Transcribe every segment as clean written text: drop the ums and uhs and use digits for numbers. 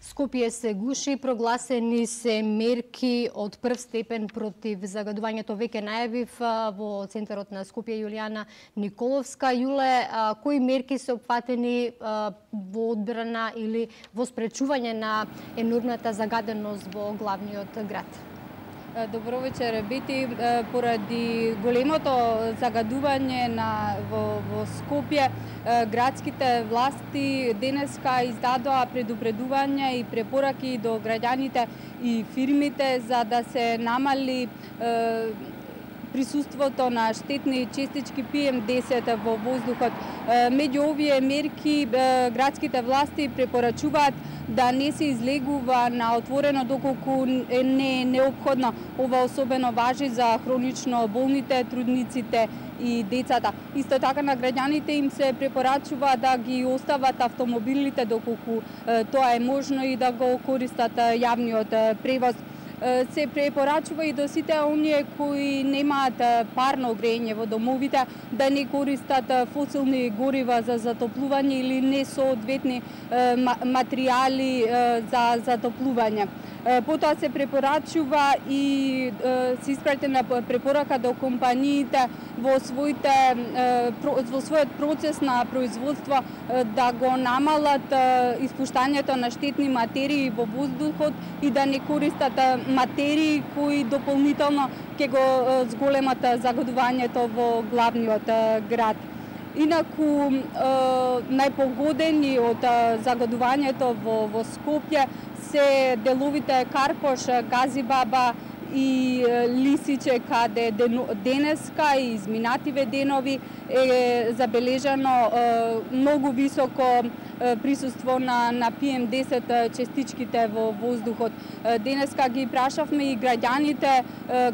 Скопје се гуши, прогласени се мерки од прв степен против загадувањето. Веќе најавив во центарот на Скопје Јулијана Николовска. Јуле, кои мерки се опфатени во одбрана или во спречување на енормната загаденост во главниот град? Добро вечер, Бети. Поради големото загадување во Скопје, градските власти денеска издадоа предупредувања и препораки до граѓаните и фирмите за да се намали присуството на штетни честички PM10 во воздухот. Меѓу овие мерки градските власти препорачуваат да не се излегува на отворено доколку не е неопходно. Ова особено важи за хронично болните, трудниците и децата. Исто така на граѓаните им се препорачува да ги остават автомобилите доколку тоа е можно и да го користат јавниот превоз. Се препорачува и до сите оние кои немаат парно грејење во домовите да не користат фосилни горива за затоплување или несоодветни материјали за затоплување. Потоа се препорачува и се испратена препорака до компаниите во својот процес на производство да го намалат испуштањето на штетни материи во воздухот и да не користат материи кои дополнително ќе го зголемат загадувањето во главниот град. Инаку, најпогодени од загадувањето во Скопје се деловите Карпош, Газибаба и Лисиче, каде денеска и изминативе денови е забележано многу високо присуство на PM10 честичките во воздухот. Денеска ги прашавме и граѓаните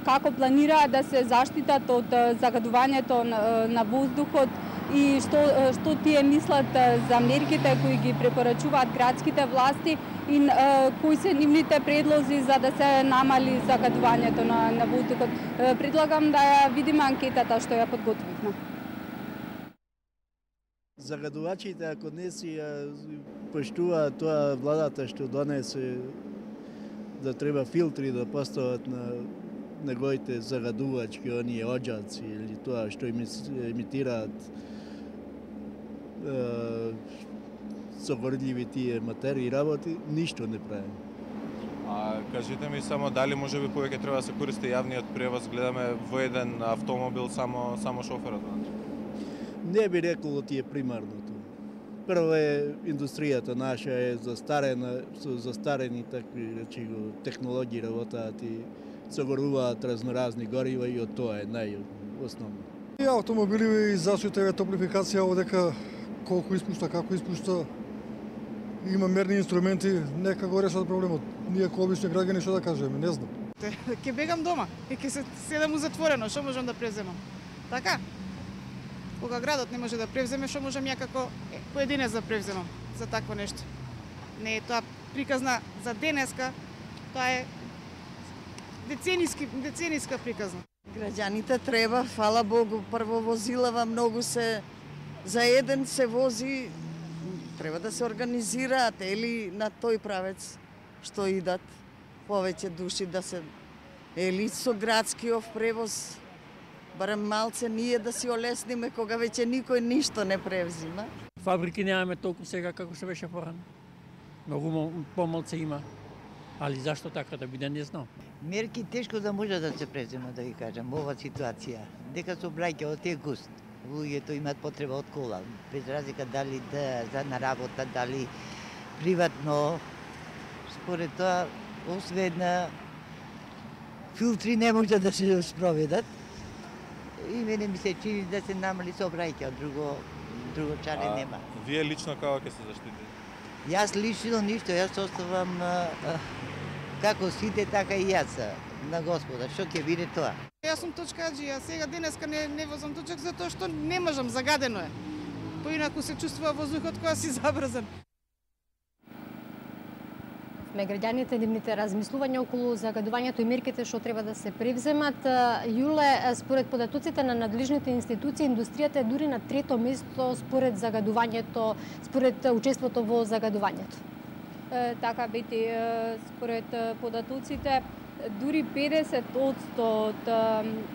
како планираат да се заштитат од загадувањето на воздухот и што тие мислат за мерките кои ги препорачуваат градските власти и кои се нивните предлози за да се намали загадувањето на воздухот. Предлагам да ја видиме анкетата што ја подготвивме. Загадувачите, ако не си поштуваат тоа владата што донесе да треба филтри да постават на неговите загадувачки, оние оџаци или тоа што емитираат со горливи тие материи работи, ништо не прави. Кажете ми само дали може би повеќе треба да се користи јавниот превоз, гледаме во еден автомобил само шоферот. Не би рекол ти е примарното. Прво е индустријата наша е застарена, со застарени такви речи технологии работаат и загоруваат разноразни горива и од тоа е најосновно. И автомобили и засуета топлификација одека колку испушта, како испушта, има мерни инструменти, нека го решат проблемот. Ние како обични граѓани што да кажеме, не знам. Ќе бегам дома и ќе се седам у затворено, што можам да превземам? Така? Кога градот не може да превземе, што можам ја како поединец да превземам за такво нешто? Не е тоа приказна за денеска, тоа е децениска приказна. Граѓаните треба, фала Богу, прво возилава многу се за еден се вози, треба да се организираат или на тој правец што идат повеќе души да се или со градскиот превоз, барем малце ние да си олесниме кога веќе никој ништо не превзима. Фабрики немаме толку сега како што беше порано. Многу помалце има. Али зашто така да биде, не знам. Мерки тешко да може да се презема, да ви кажам, ова ситуација. Дека се обраќаат е густ. Луѓето имаат потреба од кола, без разлика дали за на работа, дали приватно. Според тоа, освен филтри не може да се спроведат. И мене ми се чини да се намали сообраќај, друго чаре нема. Вие лично како ќе се заштитите? Јас лично ништо, јас оставам како сите, така и јас на Господа. Што ќе биде тоа? Јас сум точкаџи, а сега денеска не возам точак затоа што не можам, загадено е. Поинаку се чувствува воздухот кога си забрзан. Граѓаните нивните размислувања околу загадувањето и мерките што треба да се превземат. Јуле, според податоците на надлежните институции, индустријата е дури на трето место според загадувањето, според учеството во загадувањето. така бети според податоците дури 50% од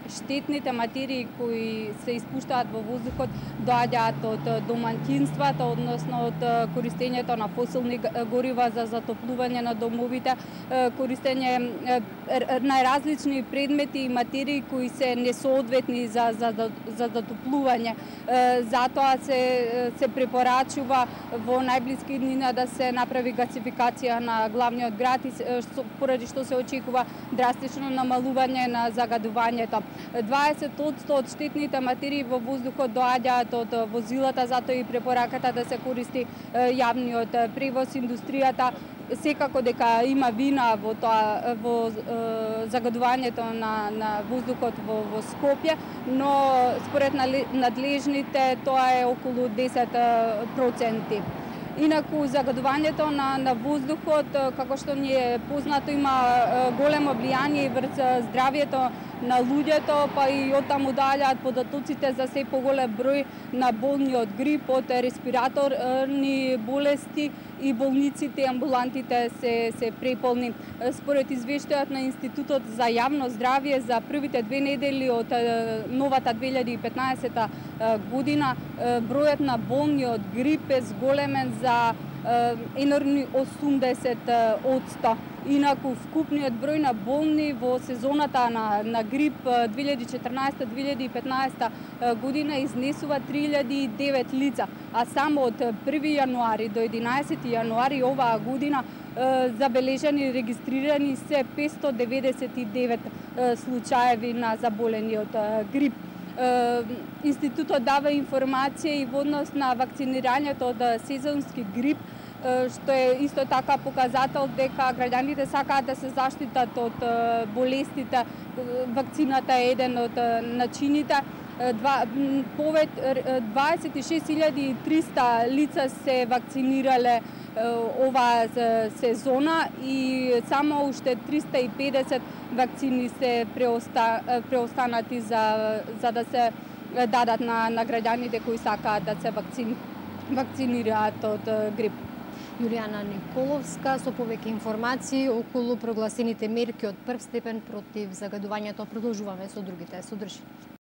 штетните материи кои се испуштаат во воздухот доаѓаат од домаќинствата, односно од користењето на фосилни горива за затоплување на домовите, користење најразлични предмети и материи кои се несоодветни за затоплување. Затоа се препорачува во најблиски днина да се направи гасификација на главниот град, поради што се очекува драстично намалување на загадувањето. 20% од штетните материи во воздухот доаѓаат од возилата, затоа и препораката да се користи јавниот превоз, индустријата. Секако дека има вина во тоа, во загадувањето на воздухот во Скопје, но според надлежните тоа е околу 10%. Инаку загадувањето на воздухот, како што ни е познато, има големо влијание врз здравјето на луѓето, па и оттаму доаѓаат податоците за се поголем број на болни од грип, од респираторни болести и болниците и амбулантите се преполни. Според извештајот на Институтот за јавно здравје за првите 2 недели од новата 2015 година, бројот на болни од грип е зголемен за енормни 80%. Инаку вкупниот број на болни во сезоната на грип 2014-2015 година изнесува 3009 лица, а само од 1 јануари до 11 јануари оваа година забележани и регистрирани се 599 случаеви на заболени од грип. Институтот дава информација и во однос на вакцинирањето од сезонски грип, што е исто така показател дека граѓаните сакаат да се заштитат од болестите. Вакцината е еден од начините. 26.300 лица се вакцинирале оваа сезона и само уште 350 вакцини се преостанати за да се дадат на граѓаните кои сакаат да се вакцинираат од грип. Јулијана Николовска со повеќе информации околу прогласените мерки од прв степен против загадувањето. Продолжуваме со другите содржини.